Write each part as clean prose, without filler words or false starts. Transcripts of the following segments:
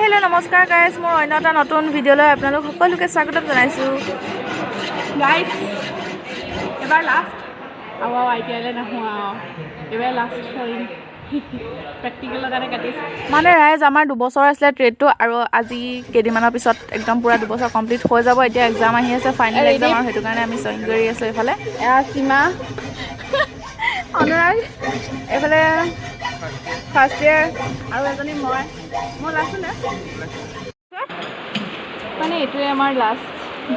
hello नमस्कार guys मोर अन्य এটা নতুন ভিডিওলৈ আপোনালোক সকলোকে স্বাগতম জনাইছো গাইস এবাৰ লাষ্ট আও আইটিআইলে নহো এবাৰ লাষ্ট কৰিম প্ৰেক্টিকেলৰ কাৰণে কাটিছ মানে ৰাইজ আমাৰ 2 বছৰ আছিল ট্ৰেডটো আৰু আজি কেদিমানৰ পিছত একদম পুৰা 2 বছৰ কমপ্লিট হৈ যাব এতিয়া এক্সাম আহি আছে ফাইনাল এক্সাম আৰু হেতু কাৰণে আমি জয়েন কৰি আছো এফালে সীমা অনুৰাগ এফালে ফাৰ্স্ট ইয়াৰ আৰ এজনী মই লাস্ট না মানে এটোৱে আমাৰ লাস্ট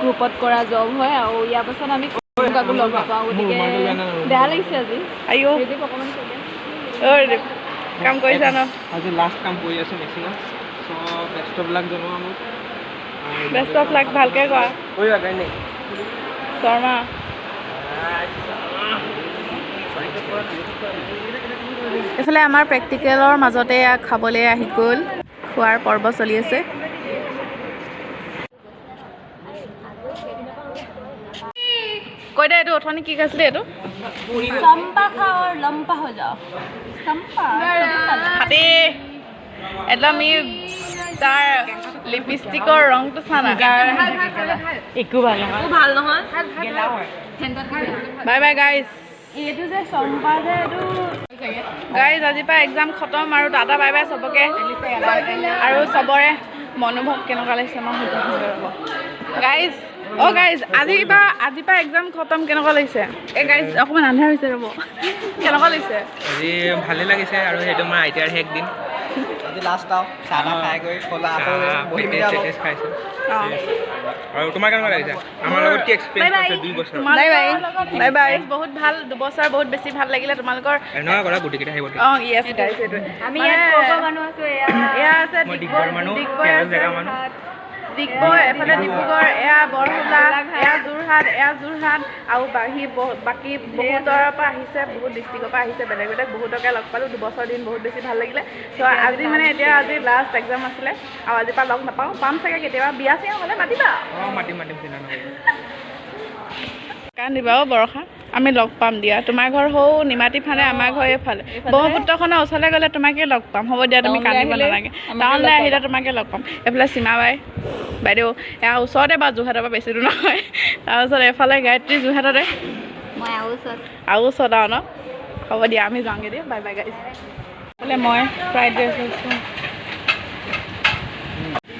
গ্ৰুপত কৰা জব হয় আৰু ইয়াৰ পাছত আমি কাকো লগ পাওঁ গতিকে বেয়া লাগিছে আজি আইও অকমান কাম কৰিছা ন আজি লাস্ট কাম কৰি আছো মেচিনত সো বেস্ট অফ লাক জনো আমি বেস্ট অফ লাক ভালকে কৰা কই আগে নে শৰ্মা এফালে আমাৰ প্ৰেক্টিকেলৰ মাজতে খাবলৈ আহি গ'ল খোৱাৰ পৰ্ব চলি আছে কৈ দে এইটো অথনি কি কৈছিলে এইটো চম্পা খা और लंपा हो जाओ चंपा হাতে একদম ই তাৰ লিপষ্টিকৰ ৰংটো চানা একো ভাল নহয় বাই বাই গাইস এইটো যে চম্পা যে এইটো গাইস আজি পা এক্সাম খতম আৰু টাটা বাই বাই সবকে আৰু সবৰে মনোভাৱ কেনেকুৱা লাগিছে মই সেইটো গাইস ও গাইস আজি পা এক্সাম খতম কেনেকুৱা লাগিছে এ গাইস অকমান আন্ধাৰ হৈছে ৰব কেনেকুৱা লাগিছে আজি ভালে লাগিছে আৰু হেতু মই আইটিআৰ হেক দিন আজি লাস্ট আও সাদা খাই গৈ খোলা আকৌ বহি মিলা টেষ্ট খাইছো আৰু তোমাৰ কেনেকুৱা লাগিছে আমাৰ লগত কি এক্সপেৰিয়েন্স আছে 2 বছৰ বাই বাই বহুত ভাল 2 বছৰ বহুত বেছি ভাল লাগিলে তোমালোকৰ এনেকুৱা কৰা গুটি কিটা আহিব ইয়েস গাইস এটো আমি ইয়াত মানুহ আছে এয়া আছে ডিগবৈ মানুহ কেৰল জেগা মানুহ ডিগবৈ এফালে ডিব্ৰুগড় এয়া বৰহুলা এয়া যোৰহাট আৰু বাকি বহুতৰ পৰা আহিছে বহুত ডিস্ট্ৰিক্টৰ পৰা আহিছে বেলেগ বেলেগ বহুতকে লগ পালো 2 বছৰ দিন বহুত বেছি ভাল লাগিলে তো আজি মানে এতিয়া আজি লাষ্ট এক্সাম আছিলে আৰু আজি পৰা লগ নাপাওঁ পাম চাগে কেতিয়াবা বিয়া চিয়া হ'লে মাতিবা মাতিম চিনা নহয় কান দিবা বৰষা আমি লগ পাম দিয়া তোমাৰ ঘৰ হও নিমাতি ফালে আমাৰ ঘৰ এফালে ব্ৰহ্মপুত্ৰখনৰ ওচৰলৈ গ'লে তোমাকে লগ পাম হ'ব দিয়া তুমি কান্দিব নালাগে টাউনলৈ আহিলে তোমাকে লগ পাম এফালে সীমা বাই বাইদেউ এয়া ওচৰতে বা যোৰহাটৰ পৰা বেছি দূৰ নহয় তাৰপিছত এফালে গায়ত্ৰী যোৰহাটতে মই আৰু ওচৰত ন হ'ব দিয়া আমি যাওঁগে দিয়া বাই বাই গাইছ বোলে মই ফ্ৰাইড ৰাইচ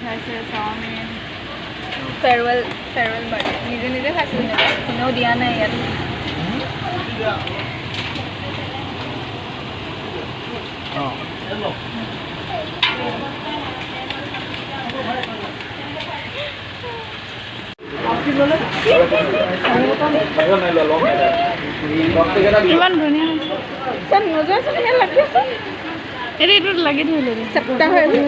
খাইছোঁ চাওমিন ফেয়াৰৱেল বাৰ্থডে নিজে খাইছোঁ কোনেও দিয়া নাই ইয়াত কিমান ধুনীয়া নজৰ চলি লাগি আছে এইটো লাগি ধৰিলে চেপ্টা হৈ আছে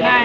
নাই